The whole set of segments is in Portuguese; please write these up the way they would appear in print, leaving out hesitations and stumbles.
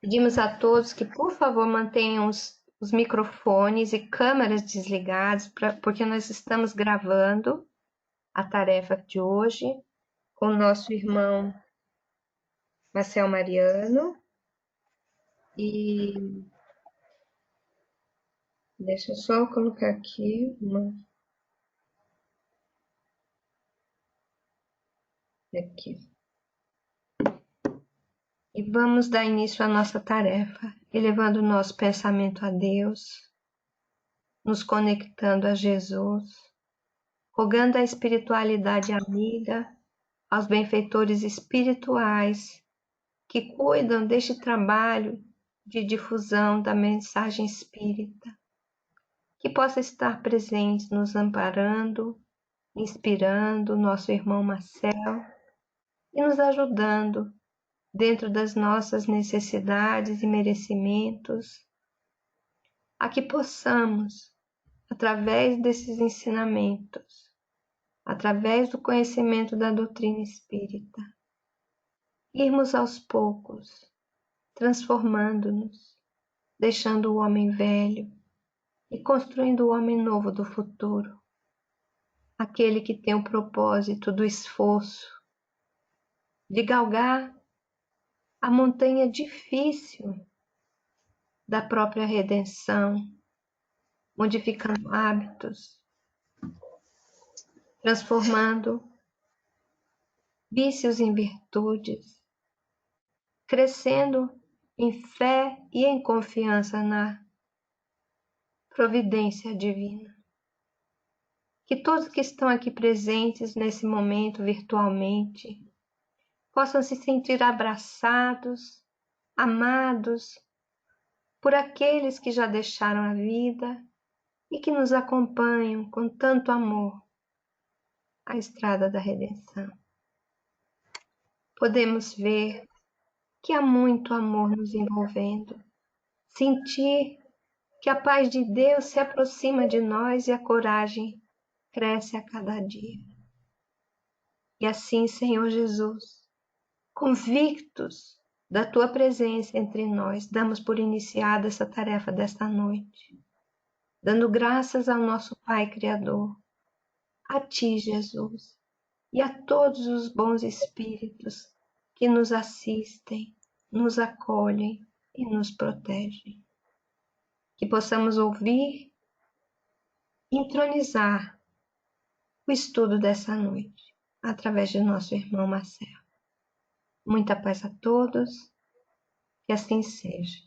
Pedimos a todos que, por favor, mantenham os microfones e câmeras desligados, porque nós estamos gravando a tarefa de hoje com o nosso irmão Marcel Mariano. E deixa eu só colocar aqui aqui. E vamos dar início à nossa tarefa, elevando o nosso pensamento a Deus, nos conectando a Jesus, rogando a espiritualidade amiga, aos benfeitores espirituais que cuidam deste trabalho de difusão da mensagem espírita, que possa estar presente nos amparando, inspirando nosso irmão Marcel e nos ajudando dentro das nossas necessidades e merecimentos, a que possamos, através desses ensinamentos, através do conhecimento da doutrina espírita, irmos aos poucos, transformando-nos, deixando o homem velho e construindo o homem novo do futuro, aquele que tem o propósito do esforço, de galgar a montanha difícil da própria redenção, modificando hábitos, transformando vícios em virtudes, crescendo em fé e em confiança na providência divina. Que todos que estão aqui presentes nesse momento virtualmente possam se sentir abraçados, amados por aqueles que já deixaram a vida e que nos acompanham com tanto amor a estrada da redenção. Podemos ver que há muito amor nos envolvendo, sentir que a paz de Deus se aproxima de nós e a coragem cresce a cada dia. E assim, Senhor Jesus, convictos da Tua presença entre nós, damos por iniciada essa tarefa desta noite, dando graças ao nosso Pai Criador, a Ti, Jesus, e a todos os bons espíritos que nos assistem, nos acolhem e nos protegem. Que possamos ouvir e entronizar o estudo dessa noite, através de nosso irmão Marcel. Muita paz a todos, que assim seja.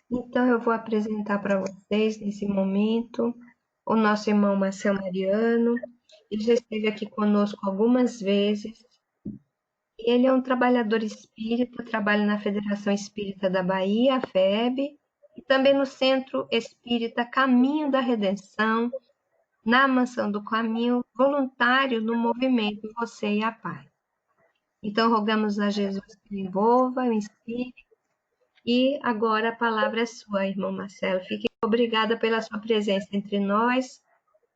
Então eu vou apresentar para vocês, nesse momento, o nosso irmão Marcel Mariano. Ele já esteve aqui conosco algumas vezes. Ele é um trabalhador espírita, trabalha na Federação Espírita da Bahia, a FEB, e também no Centro Espírita Caminho da Redenção, na Mansão do Caminho, voluntário no movimento Você e a Paz. Então, rogamos a Jesus que o envolva, o inspire, e agora a palavra é sua, irmão Marcelo. Fique obrigada pela sua presença entre nós.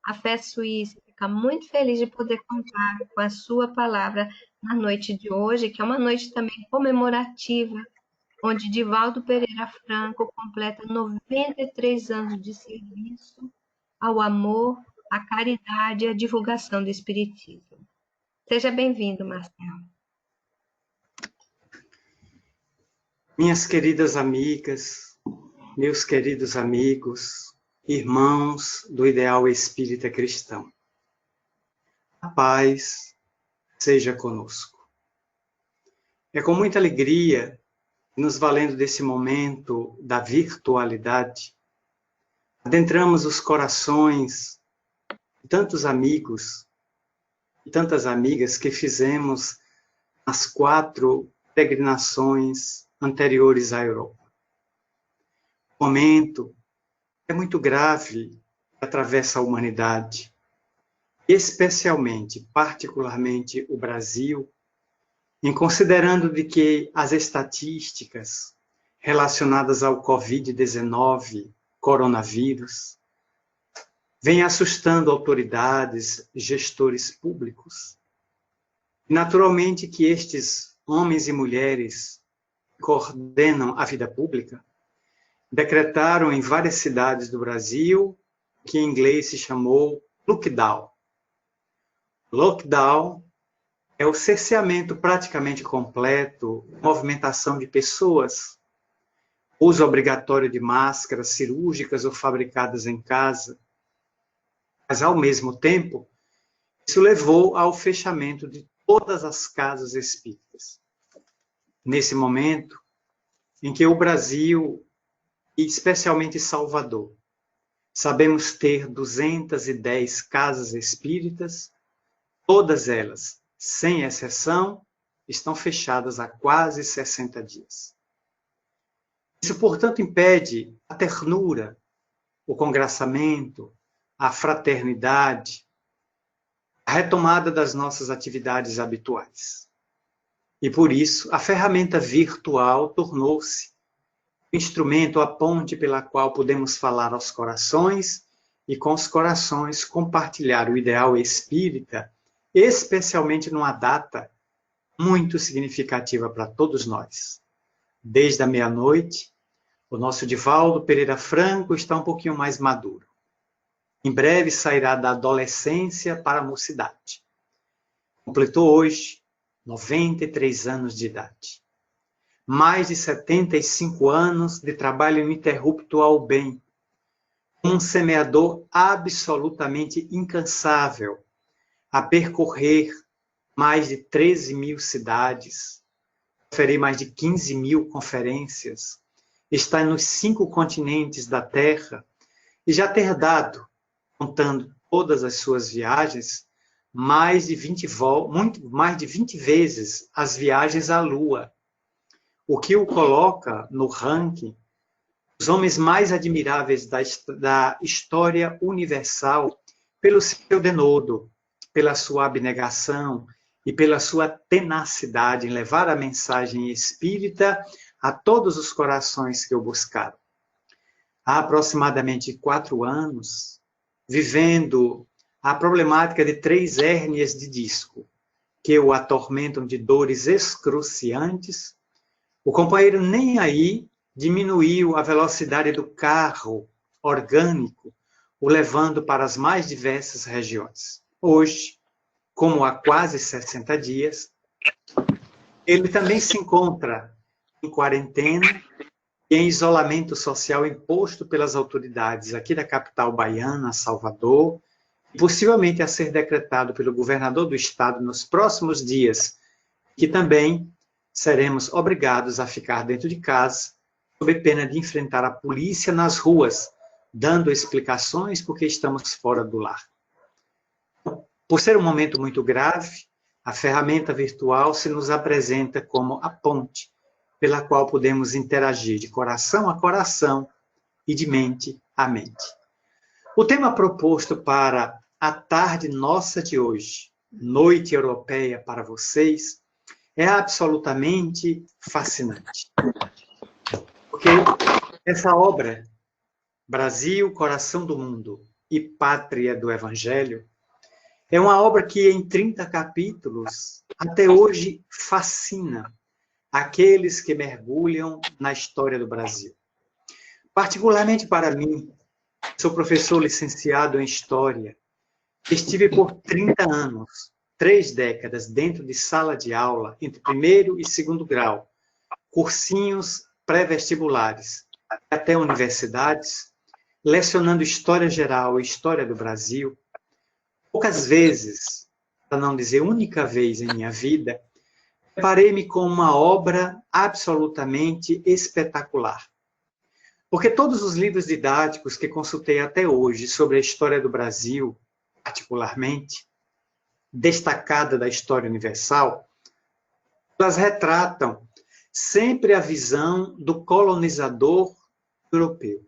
A Fé Suíça fica muito feliz de poder contar com a sua palavra na noite de hoje, que é uma noite também comemorativa, onde Divaldo Pereira Franco completa 93 anos de serviço ao amor, à caridade e à divulgação do Espiritismo. Seja bem-vindo, Marcelo. Minhas queridas amigas, meus queridos amigos, irmãos do ideal espírita cristão, a paz seja conosco. É com muita alegria, nos valendo desse momento da virtualidade, adentramos os corações de tantos amigos e tantas amigas que fizemos as 4 peregrinações anteriores à Europa. O momento é muito grave que atravessa a humanidade, especialmente, particularmente o Brasil, em considerando de que as estatísticas relacionadas ao Covid-19, coronavírus, vêm assustando autoridades, gestores públicos. Naturalmente que estes homens e mulheres coordenam a vida pública, decretaram em várias cidades do Brasil, que em inglês se chamou lockdown. Lockdown é o cerceamento praticamente completo, movimentação de pessoas, uso obrigatório de máscaras cirúrgicas ou fabricadas em casa. Mas, ao mesmo tempo, isso levou ao fechamento de todas as casas espíritas. Nesse momento em que o Brasil, e especialmente Salvador, sabemos ter 210 casas espíritas, todas elas, sem exceção, estão fechadas há quase 60 dias. Isso, portanto, impede a ternura, o congraçamento, a fraternidade, a retomada das nossas atividades habituais. E por isso, a ferramenta virtual tornou-se o instrumento, a ponte pela qual podemos falar aos corações e com os corações compartilhar o ideal espírita, especialmente numa data muito significativa para todos nós. Desde a meia-noite, o nosso Divaldo Pereira Franco está um pouquinho mais maduro. Em breve sairá da adolescência para a mocidade. Completou hoje 93 anos de idade. Mais de 75 anos de trabalho ininterrupto ao bem. Um semeador absolutamente incansável a percorrer mais de 13 mil cidades, proferir mais de 15 mil conferências, está nos 5 continentes da Terra e já ter dado, contando todas as suas viagens, mais de 20 vezes as viagens à Lua, o que o coloca no ranking dos homens mais admiráveis da história universal pelo seu denodo, pela sua abnegação e pela sua tenacidade em levar a mensagem espírita a todos os corações que o buscaram. Há aproximadamente 4 anos, vivendo a problemática de 3 hérnias de disco, que o atormentam de dores excruciantes, o companheiro nem aí diminuiu a velocidade do carro orgânico, o levando para as mais diversas regiões. Hoje, como há quase 60 dias, ele também se encontra em quarentena e em isolamento social imposto pelas autoridades aqui da capital baiana, Salvador, possivelmente a ser decretado pelo governador do estado nos próximos dias, que também seremos obrigados a ficar dentro de casa, sob pena de enfrentar a polícia nas ruas, dando explicações porque estamos fora do lar. Por ser um momento muito grave, a ferramenta virtual se nos apresenta como a ponte pela qual podemos interagir de coração a coração e de mente a mente. O tema proposto para a tarde nossa de hoje, Noite Europeia para vocês, é absolutamente fascinante. Porque essa obra, Brasil, Coração do Mundo e Pátria do Evangelho, é uma obra que em 30 capítulos, até hoje, fascina aqueles que mergulham na história do Brasil. Particularmente para mim, sou professor licenciado em História, estive por 30 anos, 3 décadas, dentro de sala de aula, entre primeiro e segundo grau, cursinhos pré-vestibulares, até universidades, lecionando História Geral e História do Brasil. Poucas vezes, para não dizer única vez em minha vida, deparei-me com uma obra absolutamente espetacular. Porque todos os livros didáticos que consultei até hoje sobre a história do Brasil, particularmente, destacada da história universal, elas retratam sempre a visão do colonizador europeu.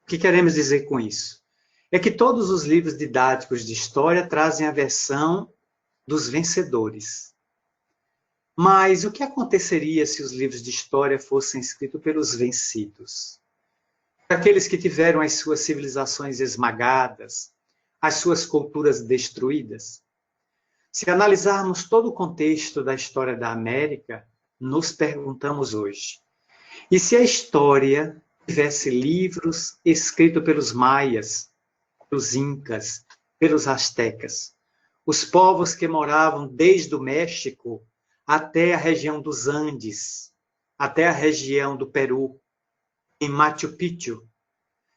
O que queremos dizer com isso? É que todos os livros didáticos de história trazem a versão dos vencedores. Mas o que aconteceria se os livros de história fossem escritos pelos vencidos? Aqueles que tiveram as suas civilizações esmagadas, as suas culturas destruídas? Se analisarmos todo o contexto da história da América, nos perguntamos hoje. E se a história tivesse livros escritos pelos maias, pelos incas, pelos astecas, os povos que moravam desde o México até a região dos Andes, até a região do Peru, em Machu Picchu,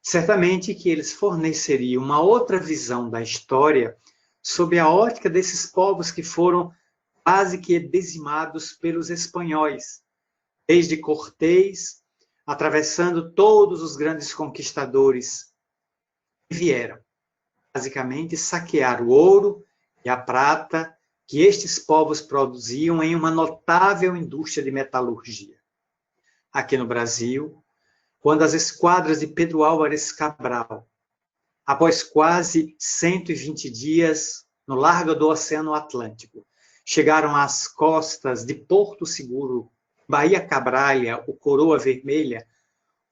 certamente que eles forneceriam uma outra visão da história sob a ótica desses povos que foram quase que dizimados pelos espanhóis, desde Cortés, atravessando todos os grandes conquistadores que vieram, basicamente, saquear o ouro e a prata que estes povos produziam em uma notável indústria de metalurgia. Aqui no Brasil, quando as esquadras de Pedro Álvares Cabral, após quase 120 dias no largo do Oceano Atlântico, chegaram às costas de Porto Seguro, Bahia Cabralha, o Coroa Vermelha,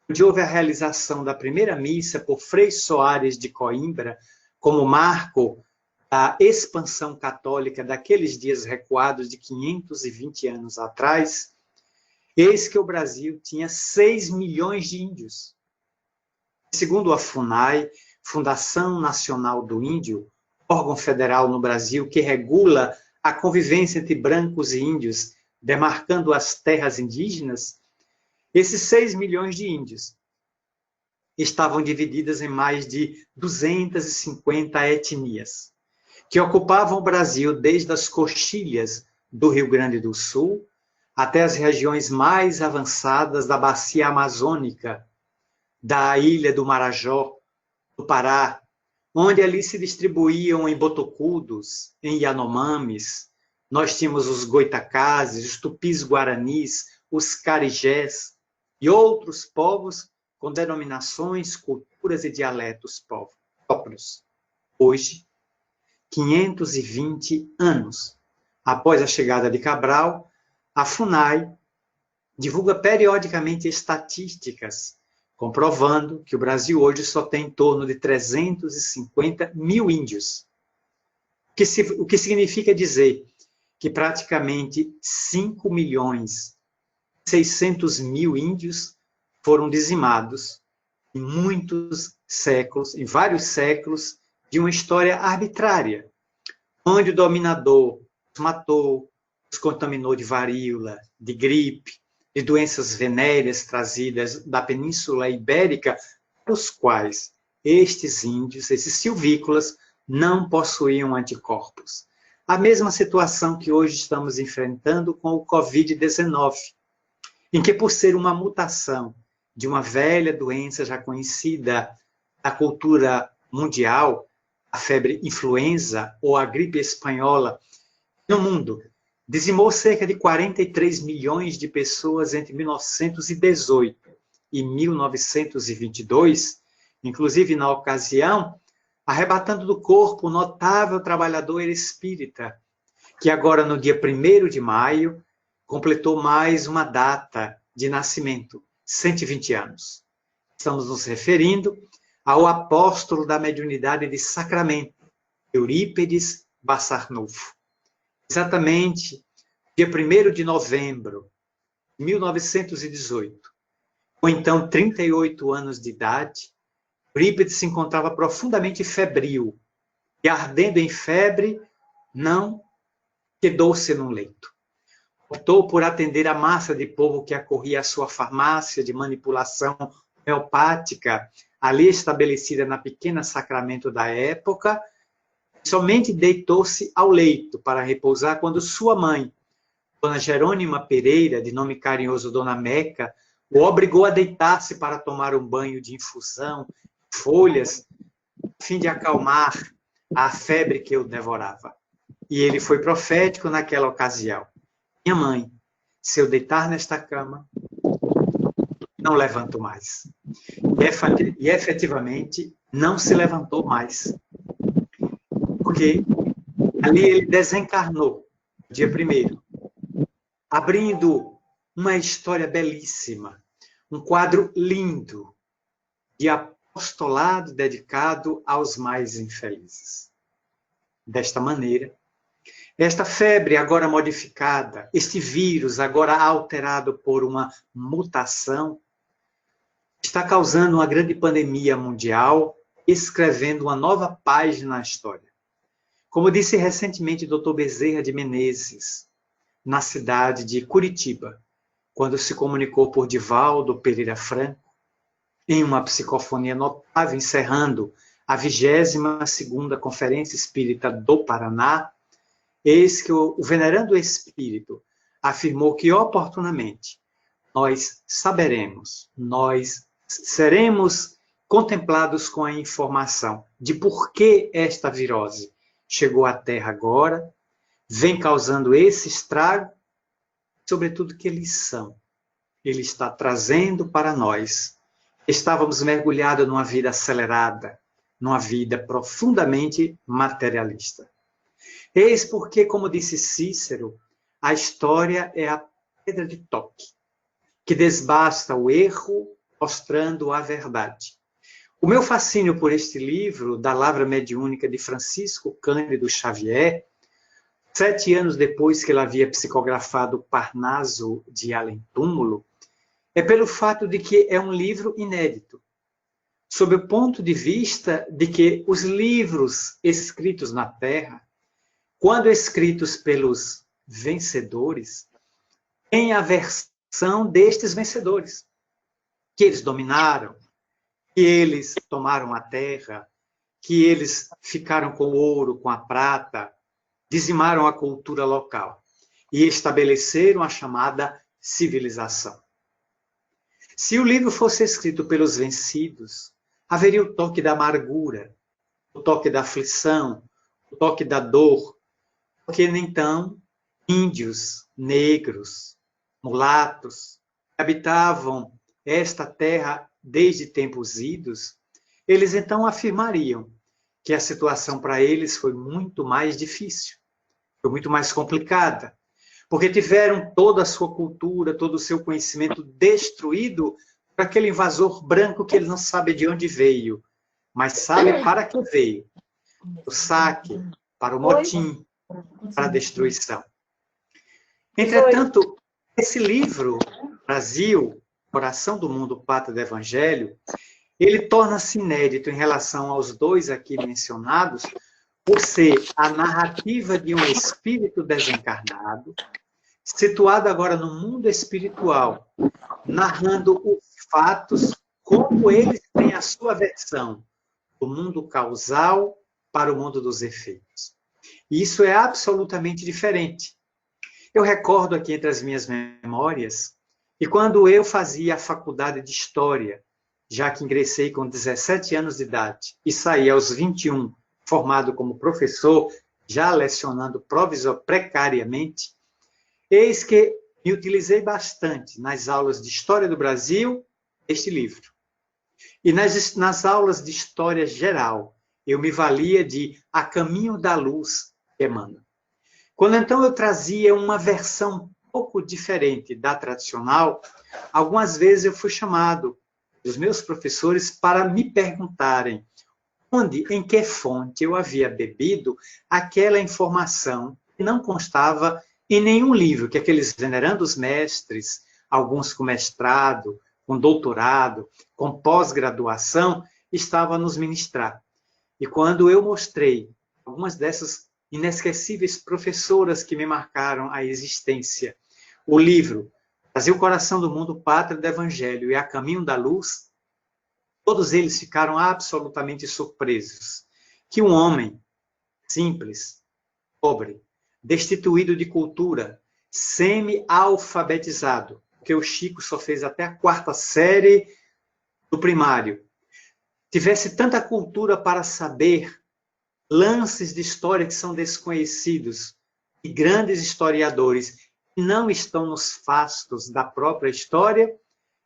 onde houve a realização da primeira missa por Frei Soares de Coimbra, como marco da expansão católica daqueles dias recuados de 520 anos atrás, eis que o Brasil tinha 6 milhões de índios. Segundo a FUNAI, Fundação Nacional do Índio, órgão federal no Brasil que regula a convivência entre brancos e índios, demarcando as terras indígenas, esses 6 milhões de índios estavam divididas em mais de 250 etnias, que ocupavam o Brasil desde as coxilhas do Rio Grande do Sul até as regiões mais avançadas da bacia amazônica, da ilha do Marajó, do Pará, onde ali se distribuíam em botocudos, em yanomamis. Nós tínhamos os goitacazes, os tupis-guaranis, os carijés e outros povos com denominações, culturas e dialetos próprios. Hoje, 520 anos após a chegada de Cabral, a FUNAI divulga periodicamente estatísticas comprovando que o Brasil hoje só tem em torno de 350 mil índios. O que significa dizer que praticamente 5 milhões e 600 mil índios foram dizimados em muitos séculos, em vários séculos, de uma história arbitrária, onde o dominador os matou, os contaminou de varíola, de gripe, de doenças venéreas trazidas da Península Ibérica, os quais estes índios, esses silvícolas, não possuíam anticorpos. A mesma situação que hoje estamos enfrentando com o Covid-19, em que, por ser uma mutação de uma velha doença já conhecida da cultura mundial, a febre influenza ou a gripe espanhola, no mundo, dizimou cerca de 43 milhões de pessoas entre 1918 e 1922, inclusive na ocasião, arrebatando do corpo o notável trabalhador espírita, que agora, no dia 1º de maio, completou mais uma data de nascimento, 120 anos. Estamos nos referindo ao apóstolo da mediunidade de Sacramento, Eurípedes Bassarnulfo. Exatamente, dia 1º de novembro de 1918, com então 38 anos de idade, Eurípides se encontrava profundamente febril e, ardendo em febre, não quedou-se num leito. Optou por atender a massa de povo que acorria à sua farmácia de manipulação homeopática, ali estabelecida na pequena Sacramento da época, somente deitou-se ao leito para repousar quando sua mãe, Dona Jerônima Pereira, de nome carinhoso Dona Meca, o obrigou a deitar-se para tomar um banho de infusão, folhas, a fim de acalmar a febre que o devorava. E ele foi profético naquela ocasião. Minha mãe, se eu deitar nesta cama, não levanto mais. E efetivamente não se levantou mais. Porque ali ele desencarnou, dia 1º, abrindo uma história belíssima, um quadro lindo de apostolado dedicado aos mais infelizes. Desta maneira, Esta febre agora modificada, este vírus agora alterado por uma mutação, está causando uma grande pandemia mundial, escrevendo uma nova página na história. Como disse recentemente o Dr. Bezerra de Menezes, na cidade de Curitiba, quando se comunicou por Divaldo Pereira Franco, em uma psicofonia notável, encerrando a 22ª Conferência Espírita do Paraná, eis que o venerando espírito afirmou que oportunamente nós saberemos, nós seremos contemplados com a informação de por que esta virose chegou à Terra agora, vem causando esse estrago, sobretudo que lição ele está trazendo para nós. Estávamos mergulhados numa vida acelerada, numa vida profundamente materialista. Eis porque, como disse Cícero, a história é a pedra de toque, que desbasta o erro, mostrando a verdade. O meu fascínio por este livro, da Lavra Mediúnica de Francisco Cândido Xavier, 7 anos depois que ele havia psicografado Parnaso de Além Túmulo, é pelo fato de que é um livro inédito, sob o ponto de vista de que os livros escritos na Terra, quando escritos pelos vencedores, têm a versão destes vencedores, que eles dominaram, que eles tomaram a terra, que eles ficaram com o ouro, com a prata, dizimaram a cultura local e estabeleceram a chamada civilização. Se o livro fosse escrito pelos vencidos, haveria o toque da amargura, o toque da aflição, o toque da dor, porque então índios, negros, mulatos, que habitavam esta terra desde tempos idos, eles então afirmariam que a situação para eles foi muito mais difícil, foi muito mais complicada, porque tiveram toda a sua cultura, todo o seu conhecimento destruído por aquele invasor branco que ele não sabe de onde veio, mas sabe para que veio. O saque, para o motim, para a destruição. Entretanto, esse livro, Brasil, Coração do Mundo, Pátria do Evangelho, ele torna-se inédito em relação aos dois aqui mencionados, por ser a narrativa de um espírito desencarnado, situado agora no mundo espiritual, narrando os fatos como eles têm a sua versão, do mundo causal para o mundo dos efeitos. E isso é absolutamente diferente. Eu recordo aqui entre as minhas memórias, e quando eu fazia a faculdade de História, já que ingressei com 17 anos de idade e saí aos 21, formado como professor, já lecionando precariamente, eis que me utilizei bastante nas aulas de História do Brasil, este livro. E nas aulas de História Geral, eu me valia de A Caminho da Luz, de Emmanuel. Quando então eu trazia uma versão um pouco diferente da tradicional, algumas vezes eu fui chamado dos meus professores para me perguntarem onde, em que fonte eu havia bebido aquela informação que não constava em nenhum livro que aqueles venerandos mestres, alguns com mestrado, com doutorado, com pós-graduação, estavam a nos ministrar. E quando eu mostrei algumas dessas inesquecíveis professoras que me marcaram a existência, o livro Brasil, Coração do Mundo, Pátria do Evangelho e A Caminho da Luz, todos eles ficaram absolutamente surpresos que um homem simples, pobre, destituído de cultura, semi-alfabetizado, porque o Chico só fez até a 4ª série do primário, tivesse tanta cultura para saber lances de história que são desconhecidos, e grandes historiadores que não estão nos fastos da própria história,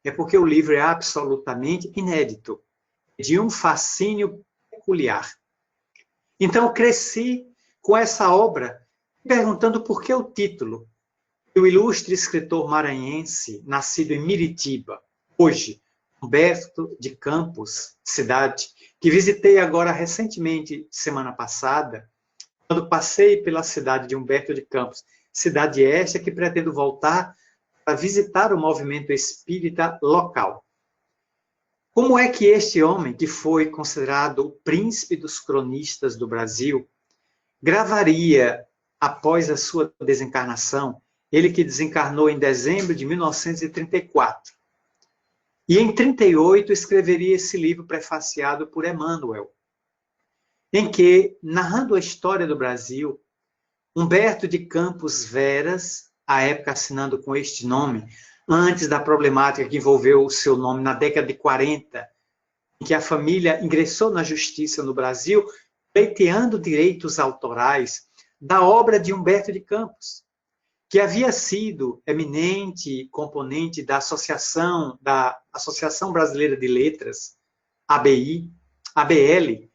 é porque o livro é absolutamente inédito, de um fascínio peculiar. Então, eu cresci com essa obra, perguntando por que o título. O ilustre escritor maranhense, nascido em Miritiba, hoje, Humberto de Campos, cidade, que visitei agora recentemente, semana passada, quando passei pela cidade de Humberto de Campos, cidade esta que pretendo voltar para visitar o movimento espírita local. Como é que este homem, que foi considerado o príncipe dos cronistas do Brasil, gravaria, após a sua desencarnação, ele que desencarnou em dezembro de 1934, e em 1938 escreveria esse livro prefaciado por Emmanuel, em que, narrando a história do Brasil, Humberto de Campos Veras, à época assinando com este nome, antes da problemática que envolveu o seu nome na década de 40, em que a família ingressou na justiça no Brasil, pleiteando direitos autorais da obra de Humberto de Campos, que havia sido eminente componente da Associação Brasileira de Letras, ABL,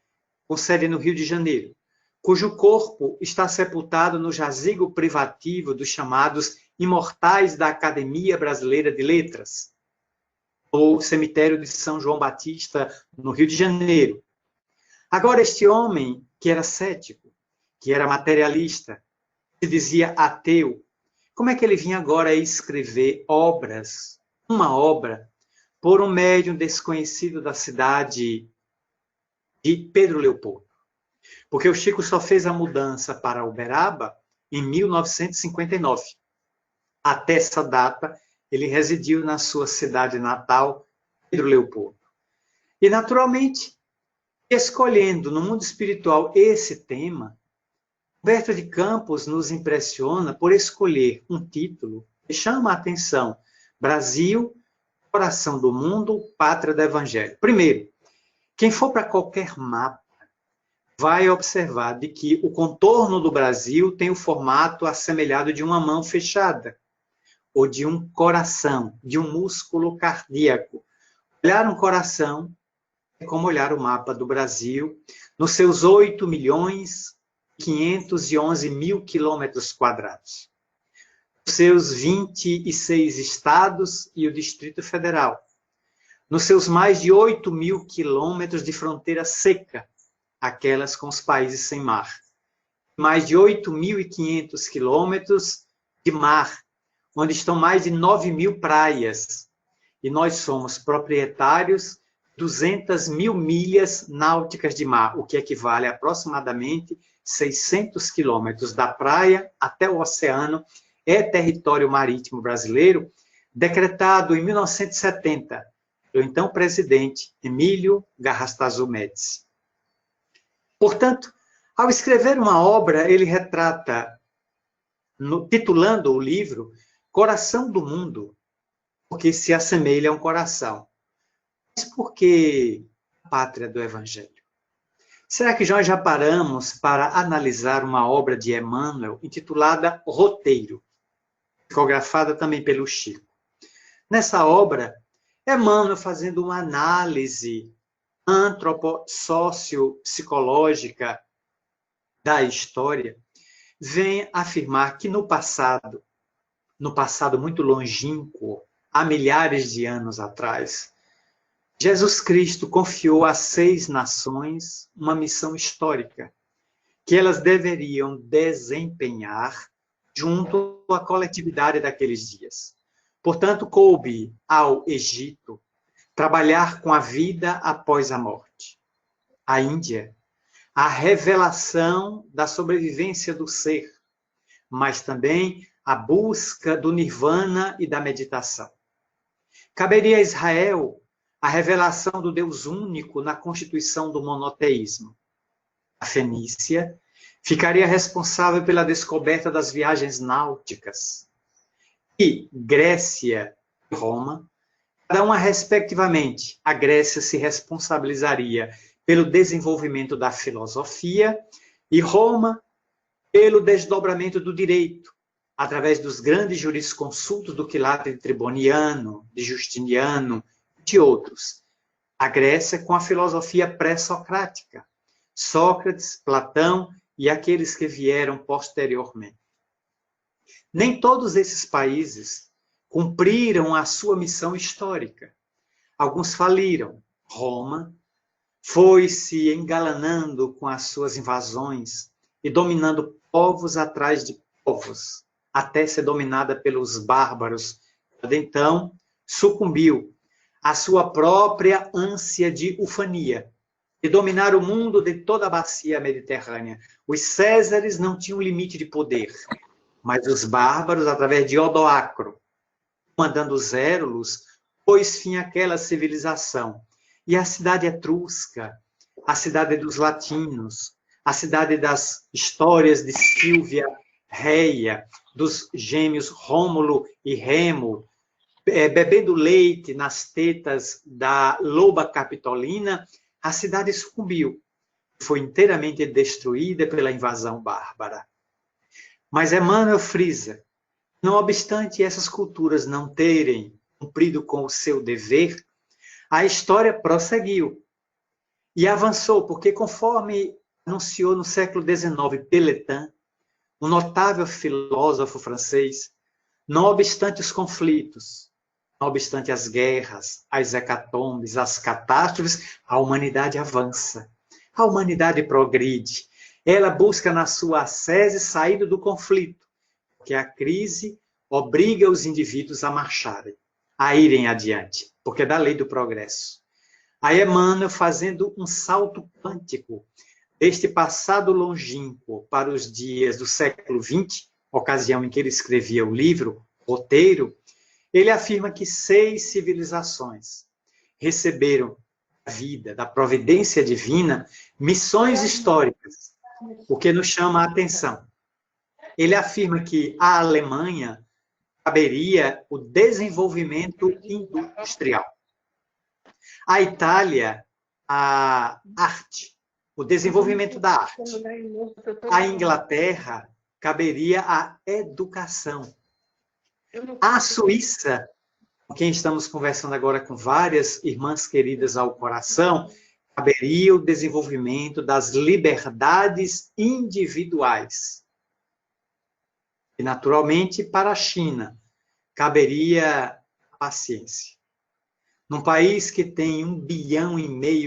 com sede no Rio de Janeiro, cujo corpo está sepultado no jazigo privativo dos chamados Imortais da Academia Brasileira de Letras, ou cemitério de São João Batista, no Rio de Janeiro. Agora, este homem, que era cético, que era materialista, que dizia ateu, como é que ele vinha agora escrever obras, uma obra, por um médium desconhecido da cidade de Pedro Leopoldo? Porque o Chico só fez a mudança para Uberaba em 1959. Até essa data, ele residiu na sua cidade natal, Pedro Leopoldo. E, naturalmente, escolhendo no mundo espiritual esse tema, Humberto de Campos nos impressiona por escolher um título que chama a atenção: Brasil, coração do mundo, pátria do Evangelho. Primeiro, quem for para qualquer mapa vai observar de que o contorno do Brasil tem o formato assemelhado de uma mão fechada, ou de um coração, de um músculo cardíaco. Olhar um coração é como olhar o mapa do Brasil, nos seus 8.511.000 quilômetros quadrados, nos seus 26 estados e o Distrito Federal, nos seus mais de 8.000 quilômetros de fronteira seca, aquelas com os países sem mar, mais de 8.500 quilômetros de mar, onde estão mais de 9.000 praias, e nós somos proprietários 200.000 milhas náuticas de mar, o que equivale a aproximadamente 600 quilômetros da praia até o oceano, é território marítimo brasileiro, decretado em 1970 pelo então presidente Emílio Garrastazu Médici. Portanto, ao escrever uma obra, ele retrata, titulando o livro, Coração do Mundo, porque se assemelha a um coração. Mas por que pátria do Evangelho? Será que nós já paramos para analisar uma obra de Emmanuel intitulada Roteiro, psicografada também pelo Chico? Nessa obra, Emmanuel, fazendo uma análise sociopsicológica da história, vem afirmar que no passado muito longínquo, há milhares de anos atrás, Jesus Cristo confiou a 6 nações uma missão histórica, que elas deveriam desempenhar junto à coletividade daqueles dias. Portanto, coube ao Egito trabalhar com a vida após a morte. A Índia, a revelação da sobrevivência do ser, mas também a busca do nirvana e da meditação. Caberia a Israel a revelação do Deus único na constituição do monoteísmo. A Fenícia ficaria responsável pela descoberta das viagens náuticas. E Grécia e Roma, cada uma respectivamente, a Grécia se responsabilizaria pelo desenvolvimento da filosofia e Roma pelo desdobramento do direito, através dos grandes jurisconsultos do quilate Triboniano, de Justiniano, de outros. A Grécia com a filosofia pré-socrática, Sócrates, Platão e aqueles que vieram posteriormente. Nem todos esses países cumpriram a sua missão histórica. Alguns faliram. Roma foi se engalanando com as suas invasões e dominando povos atrás de povos, até ser dominada pelos bárbaros. Então, sucumbiu à sua própria ânsia de ufania, de dominar o mundo de toda a bacia mediterrânea. Os Césares não tinham limite de poder, mas os bárbaros, através de Odoacro, mandando os Érulos, pôs fim àquela civilização. E a cidade etrusca, a cidade dos latinos, a cidade das histórias de Sílvia Reia, dos gêmeos Rômulo e Remo, bebendo leite nas tetas da loba capitolina, a cidade sucumbiu. Foi inteiramente destruída pela invasão bárbara. Mas Emmanuel frisa, não obstante essas culturas não terem cumprido com o seu dever, a história prosseguiu e avançou, porque conforme anunciou no século XIX Pelletan, um notável filósofo francês, não obstante os conflitos, não obstante as guerras, as hecatombes, as catástrofes, a humanidade avança, a humanidade progride. Ela busca na sua ascese saída do conflito, porque a crise obriga os indivíduos a marcharem, a irem adiante, porque é da lei do progresso. Aí Emmanuel, fazendo um salto quântico deste passado longínquo para os dias do século XX, ocasião em que ele escrevia o livro, Roteiro, ele afirma que 6 civilizações receberam da vida, da providência divina, missões históricas, o que nos chama a atenção. Ele afirma que a Alemanha caberia o desenvolvimento industrial. A Itália, a arte, o desenvolvimento da arte. A Inglaterra caberia a educação. A Suíça, com quem estamos conversando agora com várias irmãs queridas ao coração, caberia o desenvolvimento das liberdades individuais. E, naturalmente, para a China, caberia a paciência. Num país que tem 1,5 bilhão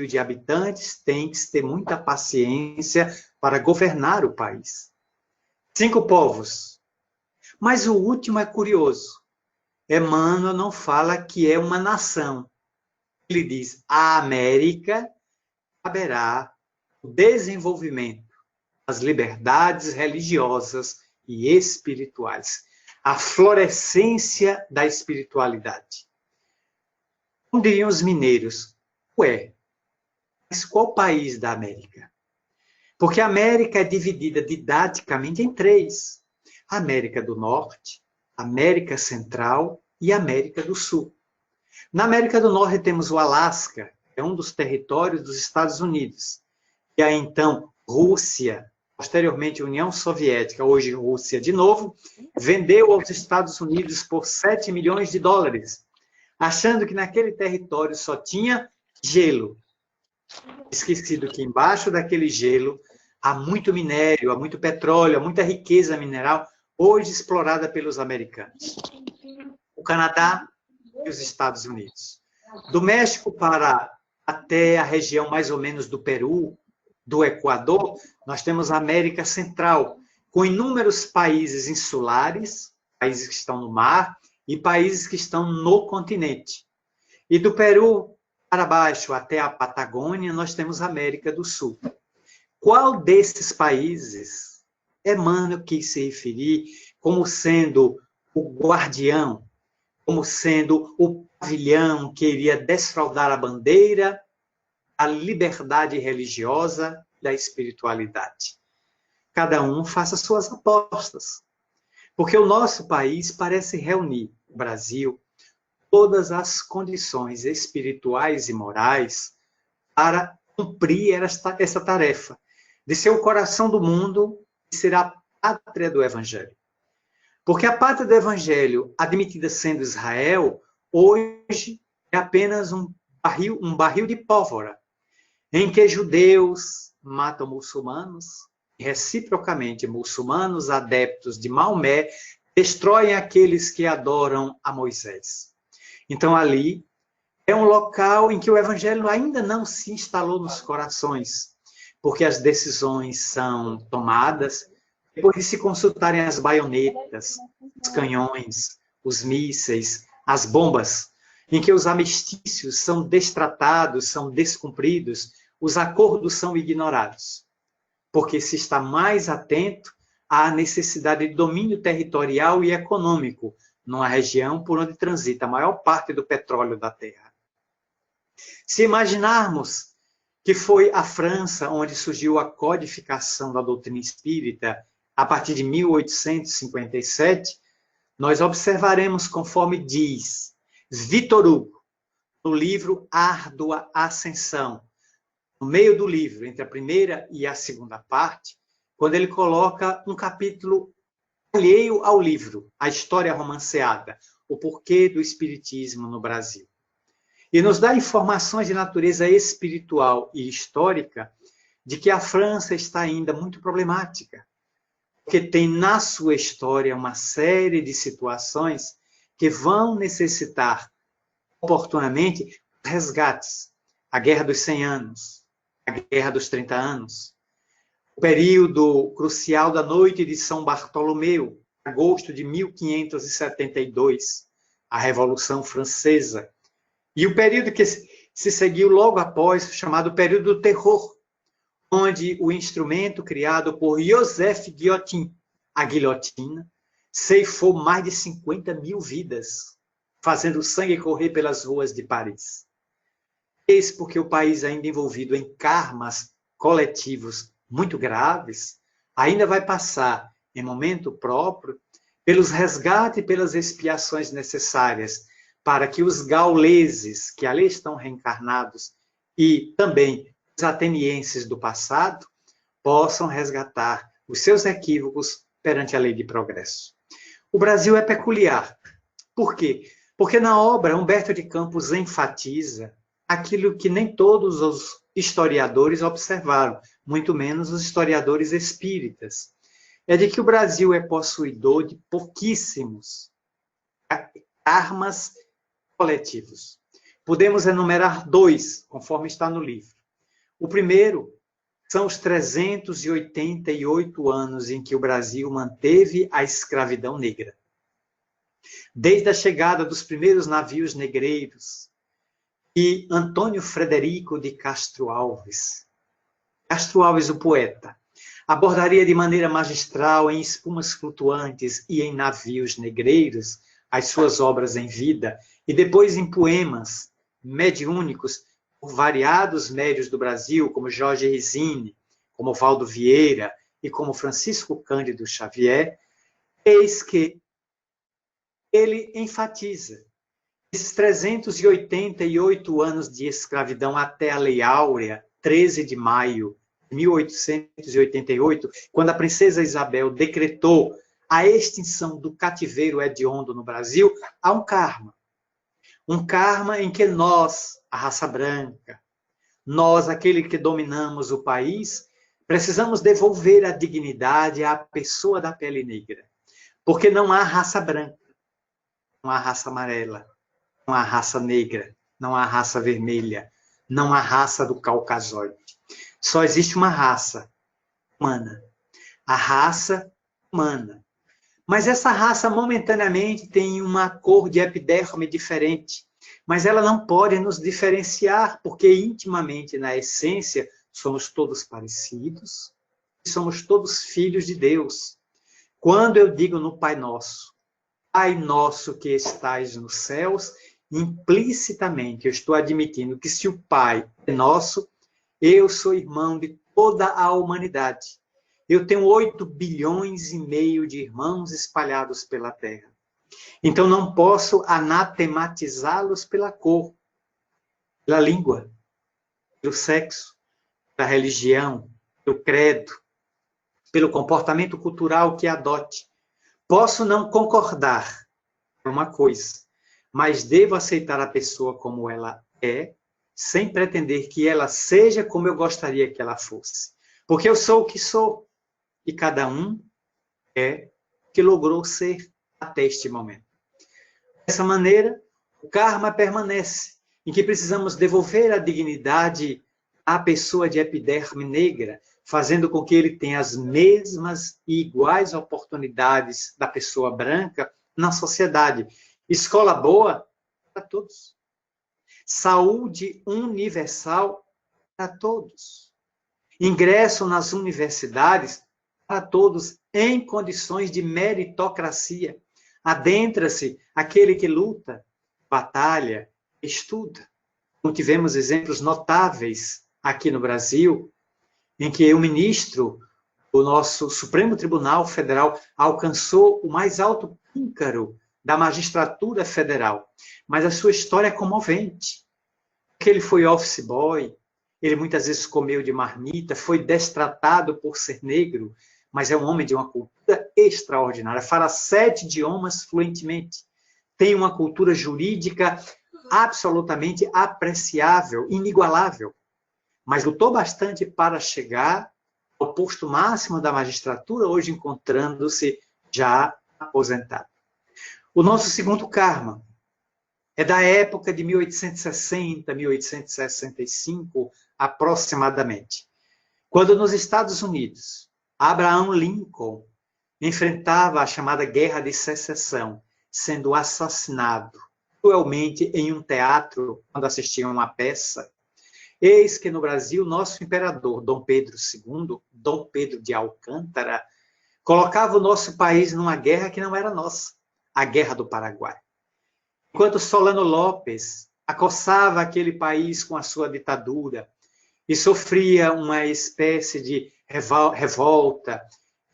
de habitantes, tem que se ter muita paciência para governar o país. 5 povos. Mas o último é curioso. Emmanuel não fala que é uma nação. Ele diz, a América caberá o desenvolvimento das liberdades religiosas e espirituais. A florescência da espiritualidade. Como diriam os mineiros, ué, mas qual país da América? Porque a América é dividida didaticamente em 3. América do Norte, América Central e América do Sul. Na América do Norte temos o Alasca, que é um dos territórios dos Estados Unidos. E aí, então, Rússia, posteriormente União Soviética, hoje Rússia de novo, vendeu aos Estados Unidos por $7 milhões, achando que naquele território só tinha gelo. Esquecido que embaixo daquele gelo há muito minério, há muito petróleo, há muita riqueza mineral, hoje explorada pelos americanos. O Canadá e os Estados Unidos. Do México para até a região mais ou menos do Peru, do Equador, nós temos a América Central, com inúmeros países insulares, países que estão no mar, e países que estão no continente. E do Peru para baixo, até a Patagônia, nós temos a América do Sul. Qual desses países Emmanuel quis se referir como sendo o guardião, como sendo o pavilhão que iria desfraldar a bandeira, a liberdade religiosa e da espiritualidade? Cada um faça suas apostas. Porque o nosso país parece reunir, o Brasil, todas as condições espirituais e morais para cumprir essa tarefa, de ser o coração do mundo e ser a pátria do Evangelho. Porque a pátria do Evangelho, admitida sendo Israel, hoje é apenas um barril de pólvora, em que judeus matam muçulmanos, e reciprocamente muçulmanos adeptos de Maomé destroem aqueles que adoram a Moisés. Então ali é um local em que o Evangelho ainda não se instalou nos corações, porque as decisões são tomadas depois de se consultarem as baionetas, os canhões, os mísseis, as bombas, em que os armistícios são destratados, são descumpridos, os acordos são ignorados, porque se está mais atento à necessidade de domínio territorial e econômico numa região por onde transita a maior parte do petróleo da Terra. Se imaginarmos que foi a França onde surgiu a codificação da doutrina espírita a partir de 1857, nós observaremos, conforme diz Victor Hugo, no livro Árdua Ascensão, no meio do livro, entre a primeira e a segunda parte, quando ele coloca um capítulo alheio ao livro, a história romanceada, o porquê do espiritismo no Brasil. E nos dá informações de natureza espiritual e histórica de que a França está ainda muito problemática, porque tem na sua história uma série de situações que vão necessitar oportunamente resgates. A Guerra dos 100 Anos, a Guerra dos 30 Anos, o período crucial da Noite de São Bartolomeu, agosto de 1572, a Revolução Francesa, e o período que se seguiu logo após, chamado período do terror, onde o instrumento criado por Joseph Guillotin, a guilhotina, ceifou mais de 50 mil vidas, fazendo o sangue correr pelas ruas de Paris. Eis porque o país, ainda envolvido em karmas coletivos muito graves, ainda vai passar, em momento próprio, pelos resgates e pelas expiações necessárias para que os gauleses, que ali estão reencarnados, e também os atenienses do passado, possam resgatar os seus equívocos perante a lei de progresso. O Brasil é peculiar. Por quê? Porque na obra Humberto de Campos enfatiza aquilo que nem todos os historiadores observaram, muito menos os historiadores espíritas. É de que o Brasil é possuidor de pouquíssimos karmas coletivos. Podemos enumerar dois, conforme está no livro. O primeiro são os 388 anos em que o Brasil manteve a escravidão negra. Desde a chegada dos primeiros navios negreiros, e Antônio Frederico de Castro Alves, o poeta, abordaria de maneira magistral, em espumas flutuantes e em navios negreiros, as suas obras em vida, e depois em poemas mediúnicos por variados médios do Brasil, como Jorge Risini, como Valdo Vieira e como Francisco Cândido Xavier, eis que ele enfatiza esses 388 anos de escravidão até a Lei Áurea, 13 de maio de 1888, quando a princesa Isabel decretou a extinção do cativeiro hediondo no Brasil, há um karma. Um karma em que nós, a raça branca, nós, aquele que dominamos o país, precisamos devolver a dignidade à pessoa da pele negra. Porque não há raça branca, não há raça amarela, não há raça negra, não há raça vermelha, não há raça do Caucasoide. Só existe uma raça humana, a raça humana. Mas essa raça momentaneamente tem uma cor de epiderme diferente, mas ela não pode nos diferenciar, porque intimamente, na essência, somos todos parecidos e somos todos filhos de Deus. Quando eu digo no Pai Nosso que estais nos céus, implicitamente eu estou admitindo que se o Pai é nosso, eu sou irmão de toda a humanidade. Eu tenho 8 bilhões e meio de irmãos espalhados pela Terra. Então não posso anatematizá-los pela cor, pela língua, pelo sexo, pela religião, pelo credo, pelo comportamento cultural que adote. Posso não concordar com uma coisa, mas devo aceitar a pessoa como ela é, sem pretender que ela seja como eu gostaria que ela fosse. Porque eu sou o que sou. E cada um é o que logrou ser até este momento. Dessa maneira, o karma permanece, em que precisamos devolver a dignidade à pessoa de epiderme negra, fazendo com que ele tenha as mesmas e iguais oportunidades da pessoa branca na sociedade. Escola boa para todos. Saúde universal para todos. Ingresso nas universidades para todos em condições de meritocracia. Adentra-se aquele que luta, batalha, estuda. Como tivemos exemplos notáveis aqui no Brasil, em que o ministro do nosso Supremo Tribunal Federal alcançou o mais alto píncaro da magistratura federal. Mas a sua história é comovente. Porque ele foi office boy, ele muitas vezes comeu de marmita, foi destratado por ser negro, mas é um homem de uma cultura extraordinária. Fala 7 idiomas fluentemente. Tem uma cultura jurídica absolutamente apreciável, inigualável. Mas lutou bastante para chegar ao posto máximo da magistratura, hoje encontrando-se já aposentado. O nosso segundo karma é da época de 1860, 1865, aproximadamente. Quando nos Estados Unidos, Abraham Lincoln enfrentava a chamada Guerra de Secessão, sendo assassinado cruelmente em um teatro, quando assistia a uma peça. Eis que no Brasil, nosso imperador, Dom Pedro II, Dom Pedro de Alcântara, colocava o nosso país numa guerra que não era nossa, a Guerra do Paraguai. Enquanto Solano Lopes acossava aquele país com a sua ditadura e sofria uma espécie de revolta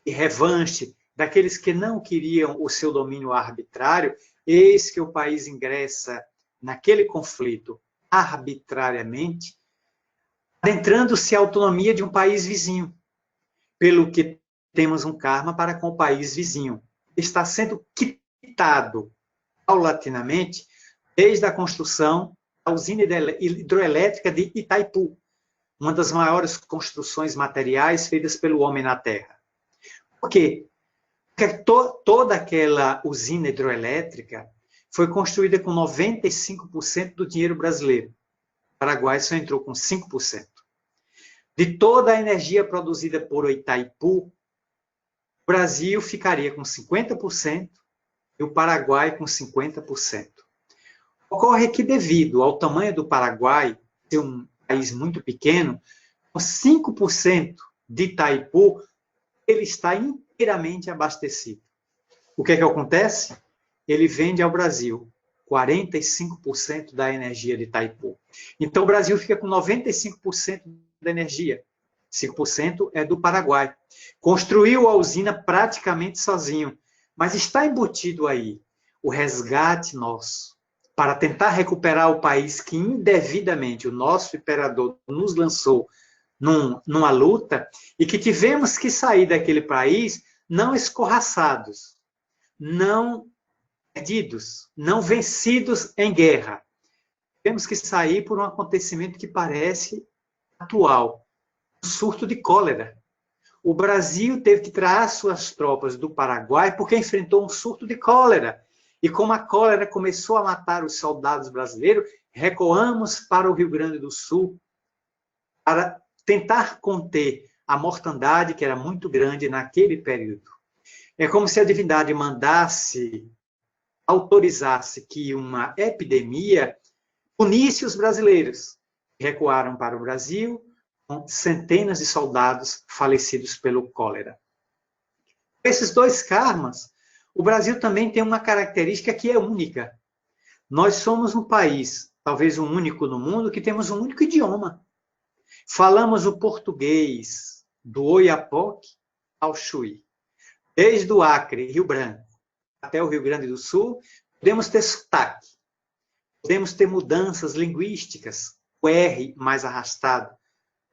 e revanche daqueles que não queriam o seu domínio arbitrário, eis que o país ingressa naquele conflito arbitrariamente, adentrando-se à autonomia de um país vizinho, pelo que temos um karma para com o país vizinho. Está sendo quitado paulatinamente desde a construção da usina hidroelétrica de Itaipu, uma das maiores construções materiais feitas pelo homem na Terra. Por quê? Porque toda aquela usina hidroelétrica foi construída com 95% do dinheiro brasileiro. O Paraguai só entrou com 5%. De toda a energia produzida por Itaipu, o Brasil ficaria com 50% e o Paraguai com 50%. Ocorre que, devido ao tamanho do Paraguai, ser um país muito pequeno, com 5% de Itaipu, ele está inteiramente abastecido. O que é que acontece? Ele vende ao Brasil 45% da energia de Itaipu. Então, o Brasil fica com 95% da energia. 5% é do Paraguai. Construiu a usina praticamente sozinho, mas está embutido aí o resgate nosso para tentar recuperar o país que indevidamente o nosso imperador nos lançou numa luta e que tivemos que sair daquele país não escorraçados, não perdidos, não vencidos em guerra. Temos que sair por um acontecimento que parece atual, um surto de cólera. O Brasil teve que tirar suas tropas do Paraguai porque enfrentou um surto de cólera. E como a cólera começou a matar os soldados brasileiros, recuamos para o Rio Grande do Sul para tentar conter a mortandade que era muito grande naquele período. É como se a divindade autorizasse que uma epidemia punisse os brasileiros. Recuaram para o Brasil, com centenas de soldados falecidos pelo cólera. Esses dois karmas, o Brasil também tem uma característica que é única. Nós somos um país, talvez o único no mundo, que temos um único idioma. Falamos o português do Oiapoque ao Chuí. Desde o Acre, Rio Branco, até o Rio Grande do Sul, podemos ter sotaque. Podemos ter mudanças linguísticas, o R mais arrastado.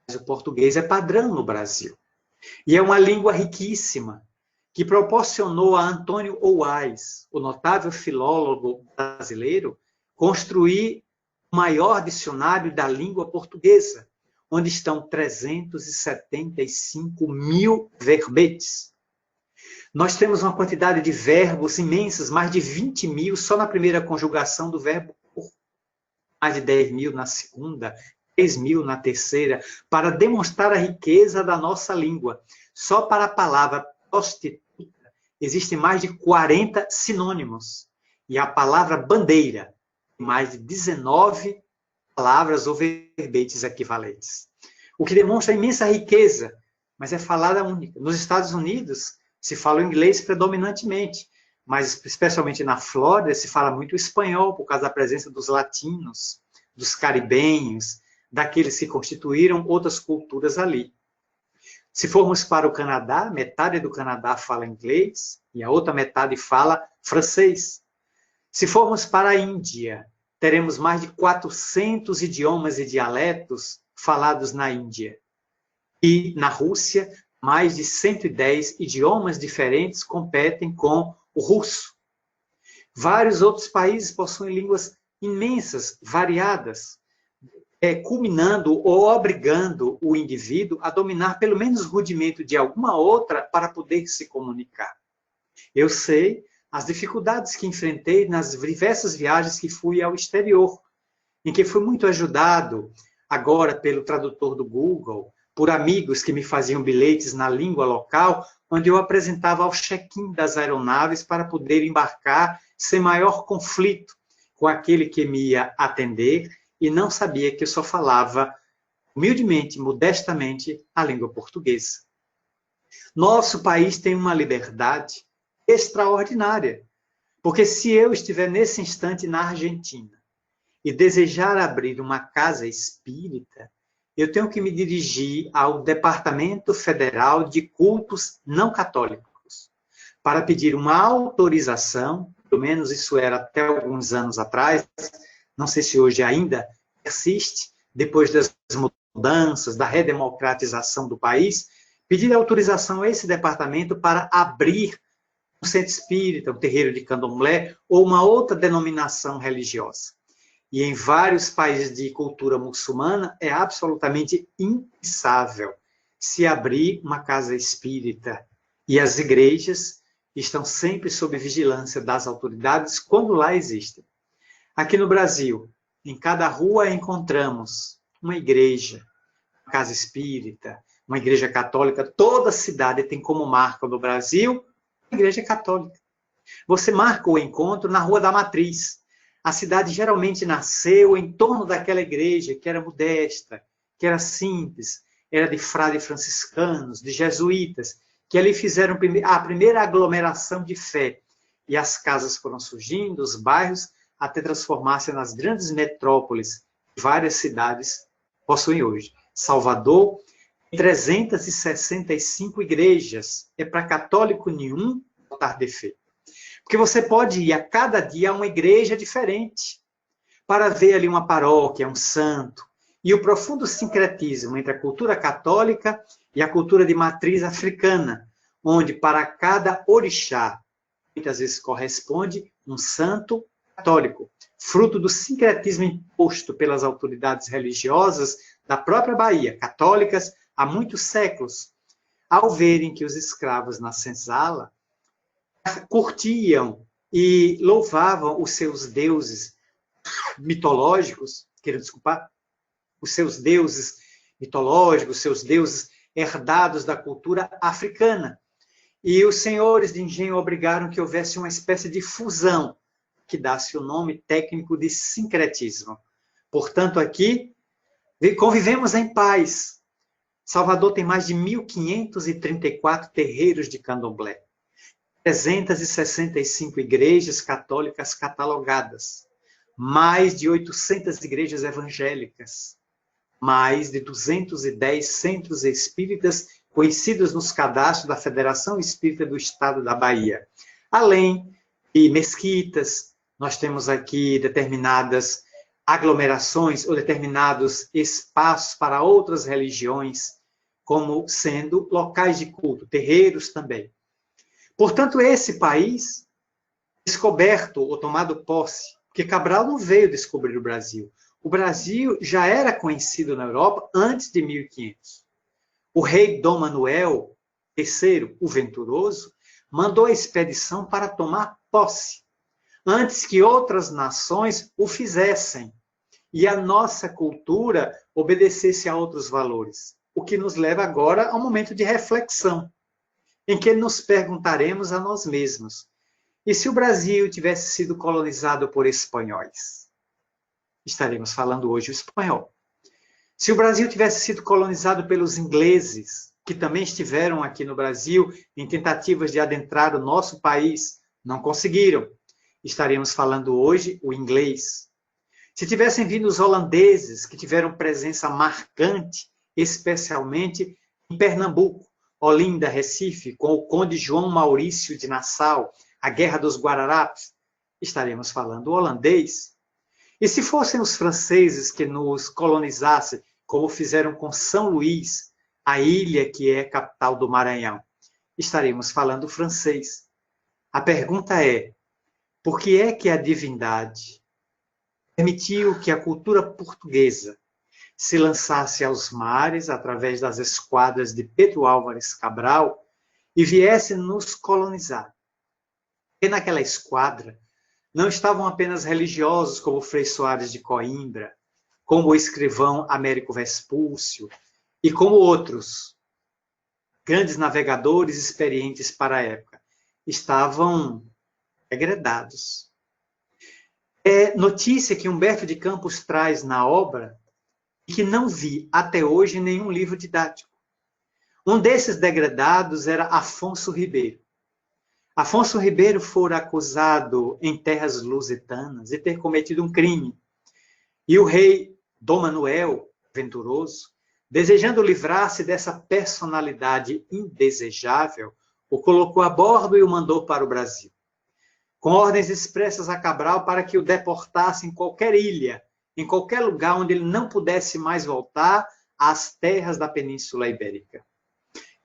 Mas o português é padrão no Brasil. E é uma língua riquíssima, que proporcionou a Antônio Oais, o notável filólogo brasileiro, construir o maior dicionário da língua portuguesa, onde estão 375 mil verbetes. Nós temos uma quantidade de verbos imensas, mais de 20 mil só na primeira conjugação do verbo por, mais de 10 mil na segunda, 3.000 na terceira, para demonstrar a riqueza da nossa língua. Só para a palavra prostituta existem mais de 40 sinônimos. E a palavra bandeira, mais de 19 palavras ou verbetes equivalentes. O que demonstra a imensa riqueza, mas é falada única. Nos Estados Unidos, se fala o inglês predominantemente, mas especialmente na Flórida, se fala muito o espanhol, por causa da presença dos latinos, dos caribenhos, daqueles que constituíram outras culturas ali. Se formos para o Canadá, metade do Canadá fala inglês e a outra metade fala francês. Se formos para a Índia, teremos mais de 400 idiomas e dialetos falados na Índia. E na Rússia, mais de 110 idiomas diferentes competem com o russo. Vários outros países possuem línguas imensas, variadas, culminando ou obrigando o indivíduo a dominar pelo menos rudimento de alguma outra para poder se comunicar. Eu sei as dificuldades que enfrentei nas diversas viagens que fui ao exterior, em que fui muito ajudado agora pelo tradutor do Google, por amigos que me faziam bilhetes na língua local, onde eu apresentava ao check-in das aeronaves para poder embarcar sem maior conflito com aquele que me ia atender e não sabia que eu só falava humildemente, modestamente, a língua portuguesa. Nosso país tem uma liberdade extraordinária, porque se eu estiver nesse instante na Argentina e desejar abrir uma casa espírita, eu tenho que me dirigir ao Departamento Federal de Cultos Não Católicos para pedir uma autorização, pelo menos isso era até alguns anos atrás, não sei se hoje ainda persiste, depois das mudanças, da redemocratização do país, pedir autorização a esse departamento para abrir um centro espírita, um terreiro de candomblé ou uma outra denominação religiosa. E em vários países de cultura muçulmana é absolutamente impensável se abrir uma casa espírita. E as igrejas estão sempre sob vigilância das autoridades quando lá existem. Aqui no Brasil, em cada rua encontramos uma igreja, uma casa espírita, uma igreja católica. Toda cidade tem como marca no Brasil a igreja católica. Você marca o encontro na Rua da Matriz. A cidade geralmente nasceu em torno daquela igreja que era modesta, que era simples, era de frades franciscanos, de jesuítas, que ali fizeram a primeira aglomeração de fé. E as casas foram surgindo, os bairros, até transformar-se nas grandes metrópoles que várias cidades possuem hoje. Salvador, 365 igrejas. É para católico nenhum botar defeito. Porque você pode ir a cada dia a uma igreja diferente para ver ali uma paróquia, um santo. E o profundo sincretismo entre a cultura católica e a cultura de matriz africana, onde para cada orixá, muitas vezes corresponde um santo católico, fruto do sincretismo imposto pelas autoridades religiosas da própria Bahia, católicas há muitos séculos, ao verem que os escravos na senzala curtiam e louvavam os seus deuses mitológicos, quero desculpar, os seus deuses mitológicos, seus deuses herdados da cultura africana. E os senhores de engenho obrigaram que houvesse uma espécie de fusão, que dá-se o nome técnico de sincretismo. Portanto, aqui, convivemos em paz. Salvador tem mais de 1.534 terreiros de candomblé. 365 igrejas católicas catalogadas, mais de 800 igrejas evangélicas, mais de 210 centros espíritas conhecidos nos cadastros da Federação Espírita do Estado da Bahia. Além de mesquitas, nós temos aqui determinadas aglomerações ou determinados espaços para outras religiões, como sendo locais de culto, terreiros também. Portanto, esse país, descoberto ou tomado posse, porque Cabral não veio descobrir o Brasil já era conhecido na Europa antes de 1500. O rei Dom Manuel III, o Venturoso, mandou a expedição para tomar posse, antes que outras nações o fizessem. e a nossa cultura obedecesse a outros valores. O que nos leva agora a um momento de reflexão, em que nos perguntaremos a nós mesmos: e se o Brasil tivesse sido colonizado por espanhóis? Estaremos falando hoje o espanhol. Se o Brasil tivesse sido colonizado pelos ingleses, que também estiveram aqui no Brasil em tentativas de adentrar o nosso país, não conseguiram. Estaremos falando hoje o inglês. Se tivessem vindo os holandeses, que tiveram presença marcante, especialmente em Pernambuco, Olinda, Recife, com o conde João Maurício de Nassau, a Guerra dos Guararapes, estaremos falando holandês. E se fossem os franceses que nos colonizassem, como fizeram com São Luís, a ilha que é capital do Maranhão, estaremos falando francês. A pergunta é: por que é que a divindade permitiu que a cultura portuguesa se lançasse aos mares através das esquadras de Pedro Álvares Cabral e viesse nos colonizar? Porque naquela esquadra não estavam apenas religiosos como Frei Soares de Coimbra, como o escrivão Américo Vespúcio e como outros grandes navegadores experientes para a época. Estavam degredados. É notícia que Humberto de Campos traz na obra e que não vi até hoje em nenhum livro didático. Um desses degredados era Afonso Ribeiro. Afonso Ribeiro fora acusado em terras lusitanas de ter cometido um crime. E o rei Dom Manuel Venturoso, desejando livrar-se dessa personalidade indesejável, o colocou a bordo e o mandou para o Brasil, com ordens expressas a Cabral para que o deportasse em qualquer ilha, em qualquer lugar onde ele não pudesse mais voltar às terras da Península Ibérica.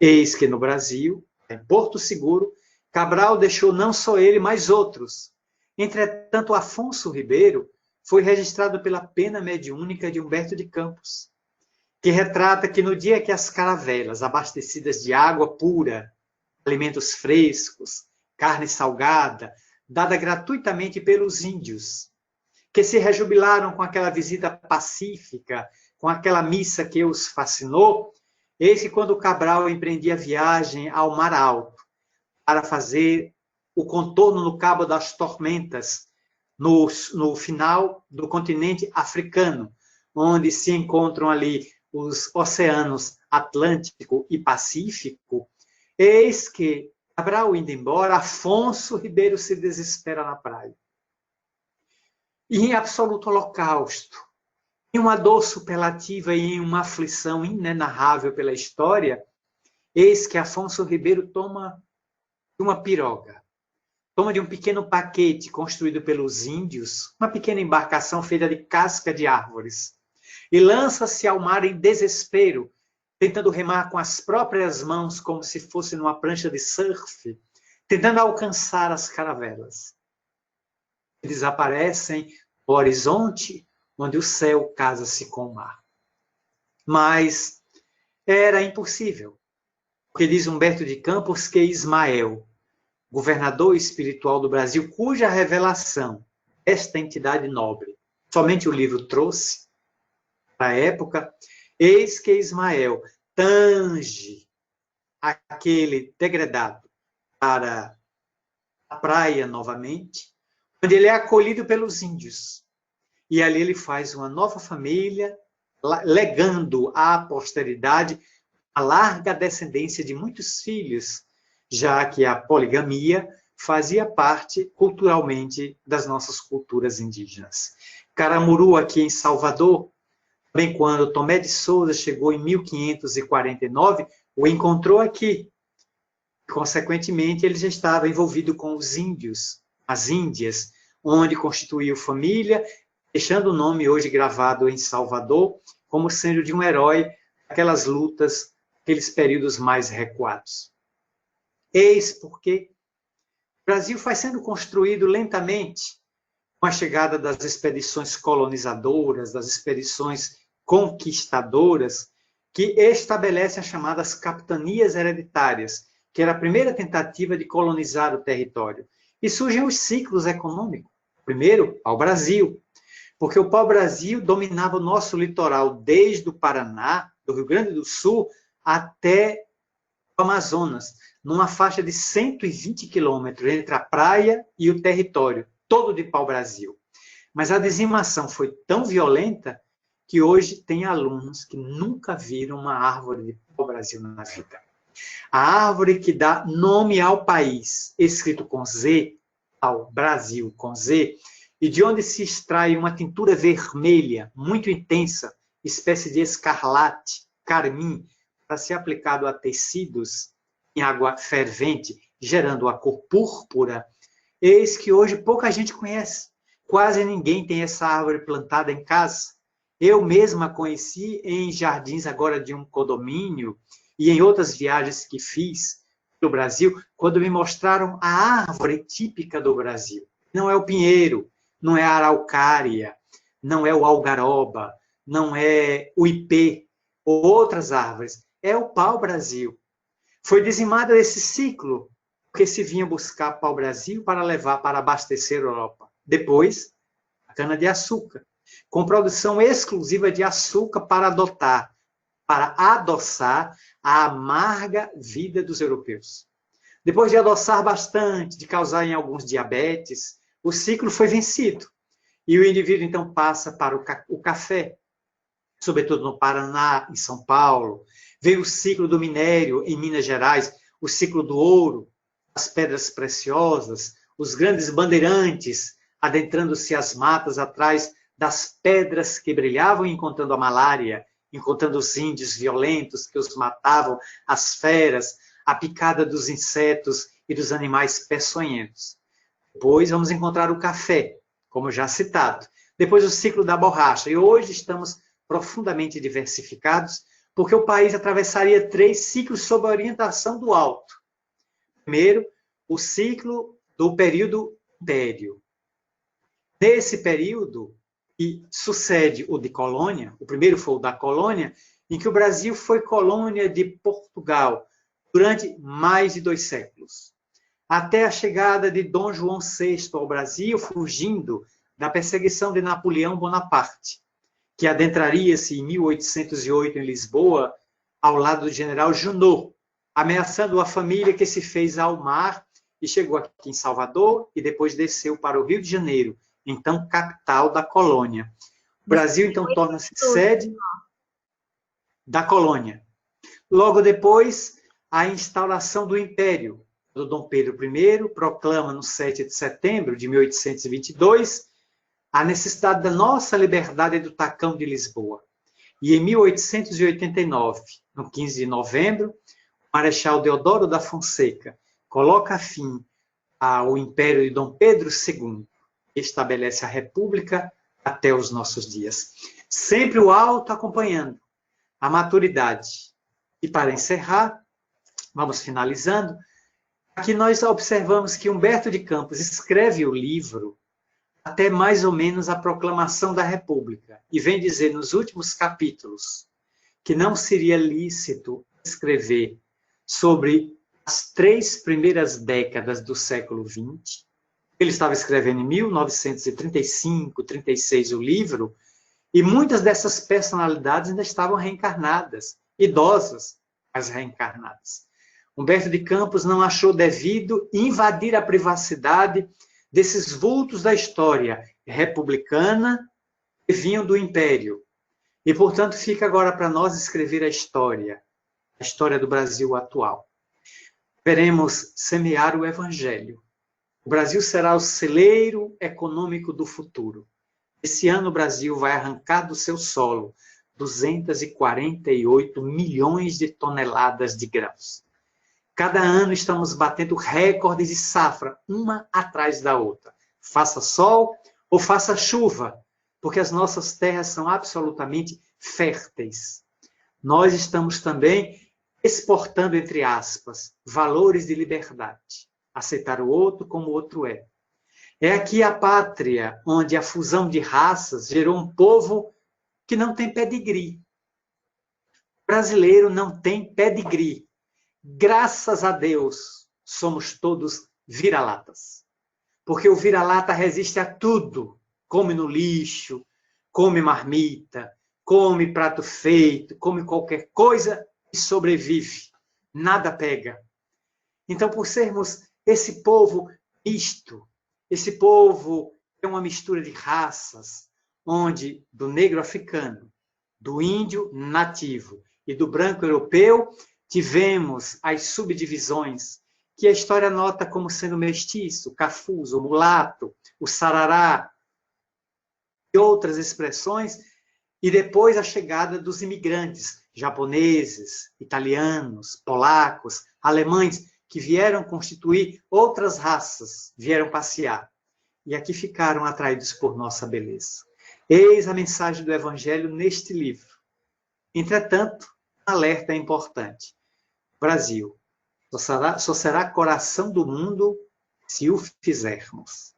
Eis que no Brasil, em Porto Seguro, Cabral deixou não só ele, mas outros. Entretanto, Afonso Ribeiro foi registrado pela pena mediúnica de Humberto de Campos, que retrata que no dia que as caravelas, abastecidas de água pura, alimentos frescos, carne salgada, dada gratuitamente pelos índios, que se rejubilaram com aquela visita pacífica, com aquela missa que os fascinou, eis que quando Cabral empreendia a viagem ao Mar Alto, para fazer o contorno no Cabo das Tormentas, no final do continente africano, onde se encontram ali os oceanos Atlântico e Pacífico, eis que Cabral indo embora, Afonso Ribeiro se desespera na praia. E em absoluto holocausto, em uma dor superlativa e em uma aflição inenarrável pela história, eis que Afonso Ribeiro toma de uma piroga, toma de um pequeno paquete construído pelos índios, uma pequena embarcação feita de casca de árvores, e lança-se ao mar em desespero, tentando remar com as próprias mãos como se fosse numa prancha de surf, tentando alcançar as caravelas. Desaparecem no horizonte, onde o céu casa-se com o mar. Mas era impossível, porque diz Humberto de Campos que Ismael, governador espiritual do Brasil, cuja revelação esta entidade nobre somente o livro trouxe para a época, eis que Ismael tange aquele degradado para a praia novamente, onde ele é acolhido pelos índios. E ali ele faz uma nova família, legando à posteridade a larga descendência de muitos filhos, já que a poligamia fazia parte culturalmente das nossas culturas indígenas. Caramuru, aqui em Salvador, bem quando Tomé de Souza chegou em 1549, o encontrou aqui. Consequentemente, ele já estava envolvido com os índios, as Índias, onde constituiu família, deixando o nome hoje gravado em Salvador como sendo de um herói aquelas lutas, aqueles períodos mais recuados. Eis porque o Brasil foi sendo construído lentamente com a chegada das expedições colonizadoras, das expedições conquistadoras, que estabelecem as chamadas capitanias hereditárias, que era a primeira tentativa de colonizar o território. E surgem os ciclos econômicos. Primeiro, ao Brasil. porque o pau-brasil dominava o nosso litoral desde o Paraná, do Rio Grande do Sul, até o Amazonas, numa faixa de 120 quilômetros entre a praia e o território, todo de pau-brasil. Mas a dizimação foi tão violenta que hoje tem alunos que nunca viram uma árvore de pau-brasil na vida. A árvore que dá nome ao país, escrito com Z, ao Brasil com Z, e de onde se extrai uma tintura vermelha, muito intensa, espécie de escarlate, carmim, para ser aplicado a tecidos em água fervente, gerando a cor púrpura, eis que hoje pouca gente conhece. Quase ninguém tem essa árvore plantada em casa. Eu mesma conheci em jardins agora de um condomínio e em outras viagens que fiz no Brasil, quando me mostraram a árvore típica do Brasil. Não é o pinheiro, não é a araucária, não é o algaroba, não é o ipê ou outras árvores. É o pau-brasil. Foi dizimado esse ciclo, porque se vinha buscar pau-brasil para levar para abastecer a Europa. Depois, a cana-de-açúcar, com produção exclusiva de açúcar para adoçar a amarga vida dos europeus. Depois de adoçar bastante, de causar em alguns diabetes, o ciclo foi vencido. E o indivíduo, então, passa para o café, sobretudo no Paraná, em São Paulo. Veio o ciclo do minério em Minas Gerais, o ciclo do ouro, as pedras preciosas, os grandes bandeirantes adentrando-se às matas atrás das pedras que brilhavam, encontrando a malária, encontrando os índios violentos que os matavam, as feras, a picada dos insetos e dos animais peçonhentos. Depois vamos encontrar o café, como já citado. Depois o ciclo da borracha. E hoje estamos profundamente diversificados, porque o país atravessaria 3 ciclos sob a orientação do alto. Primeiro, o ciclo do período império. Nesse período, e sucede o de colônia, o primeiro foi o da colônia, em que o Brasil foi colônia de Portugal durante mais de 2 séculos. Até a chegada de Dom João VI ao Brasil, fugindo da perseguição de Napoleão Bonaparte, que adentraria-se em 1808 em Lisboa, ao lado do general Junot, ameaçando a família que se fez ao mar e chegou aqui em Salvador e depois desceu para o Rio de Janeiro, então capital da colônia. O Brasil, então, torna-se sede da colônia. Logo depois, a instauração do Império, do Dom Pedro I, proclama no 7 de setembro de 1822 a necessidade da nossa liberdade do Tacão de Lisboa. E em 1889, no 15 de novembro, o Marechal Deodoro da Fonseca coloca fim ao Império de Dom Pedro II, que estabelece a República até os nossos dias. Sempre o alto acompanhando a maturidade. E para encerrar, vamos finalizando, aqui nós observamos que Humberto de Campos escreve o livro até mais ou menos a proclamação da República, e vem dizer nos últimos capítulos que não seria lícito escrever sobre as 3 primeiras décadas do século XX. Ele estava escrevendo em 1935, 36 o livro, e muitas dessas personalidades ainda estavam reencarnadas, idosas, mas reencarnadas. Humberto de Campos não achou devido invadir a privacidade desses vultos da história republicana que vinham do Império. E, portanto, fica agora para nós escrever a história do Brasil atual. Veremos semear o Evangelho. O Brasil será o celeiro econômico do futuro. Esse ano o Brasil vai arrancar do seu solo 248 milhões de toneladas de grãos. Cada ano estamos batendo recordes de safra, uma atrás da outra. Faça sol ou faça chuva, porque as nossas terras são absolutamente férteis. Nós estamos também exportando, entre aspas, valores de liberdade. Aceitar o outro como o outro é. É aqui a pátria onde a fusão de raças gerou um povo que não tem pedigree. O brasileiro não tem pedigree. Graças a Deus, somos todos vira-latas. Porque o vira-lata resiste a tudo. Come no lixo, come marmita, come prato feito, come qualquer coisa e sobrevive. Nada pega. Então, por sermos esse povo misto, esse povo é uma mistura de raças, onde do negro africano, do índio nativo e do branco europeu, tivemos as subdivisões que a história nota como sendo mestiço, cafuso, mulato, o sarará e outras expressões, e depois a chegada dos imigrantes japoneses, italianos, polacos, alemães, que vieram constituir outras raças, vieram passear. E aqui ficaram atraídos por nossa beleza. Eis a mensagem do Evangelho neste livro. Entretanto, um alerta é importante. O Brasil só será coração do mundo se o fizermos.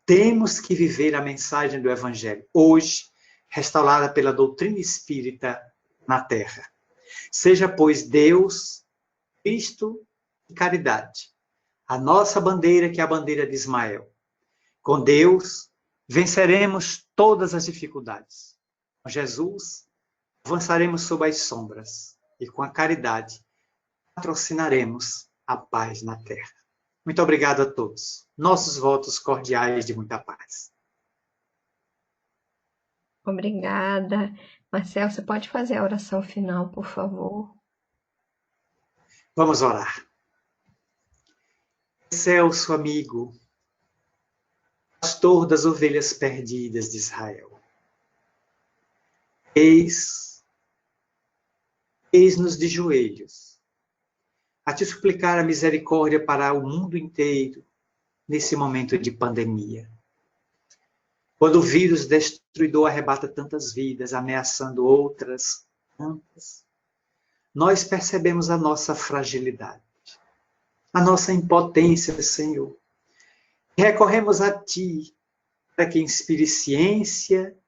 Temos que viver a mensagem do Evangelho, hoje, restaurada pela doutrina espírita na Terra. Seja, pois, Deus, Cristo e caridade, a nossa bandeira, que é a bandeira de Ismael. Com Deus, venceremos todas as dificuldades. Com Jesus, avançaremos sob as sombras. E com a caridade, patrocinaremos a paz na Terra. Muito obrigado a todos. Nossos votos cordiais de muita paz. Obrigada. Marcel, você pode fazer a oração final, por favor? Vamos orar. Celso, amigo, pastor das ovelhas perdidas de Israel, eis-nos de joelhos, a te suplicar a misericórdia para o mundo inteiro, nesse momento de pandemia. Quando o vírus destruidor arrebata tantas vidas, ameaçando outras tantas, nós percebemos a nossa fragilidade, a nossa impotência, Senhor. Recorremos a Ti, para que inspire ciência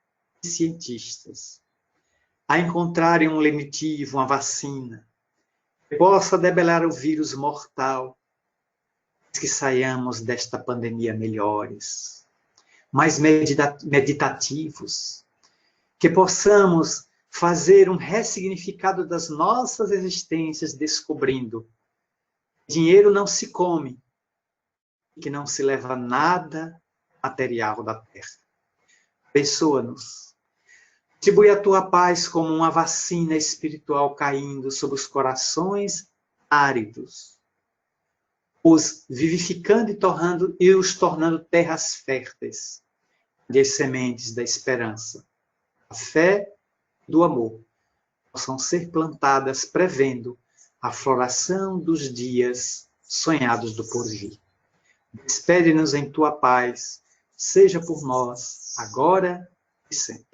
e cientistas a encontrarem um lenitivo, uma vacina, que possa debelar o vírus mortal, que saiamos desta pandemia melhores, mais meditativos, que possamos fazer um ressignificado das nossas existências, descobrindo que dinheiro não se come, que não se leva nada material da terra. Abençoa-nos. Distribui a tua paz como uma vacina espiritual caindo sobre os corações áridos, os vivificando e os tornando terras férteis, de sementes da esperança, da fé e do amor, possam ser plantadas prevendo a floração dos dias sonhados do porvir. Despede-nos em tua paz, seja por nós, agora e sempre.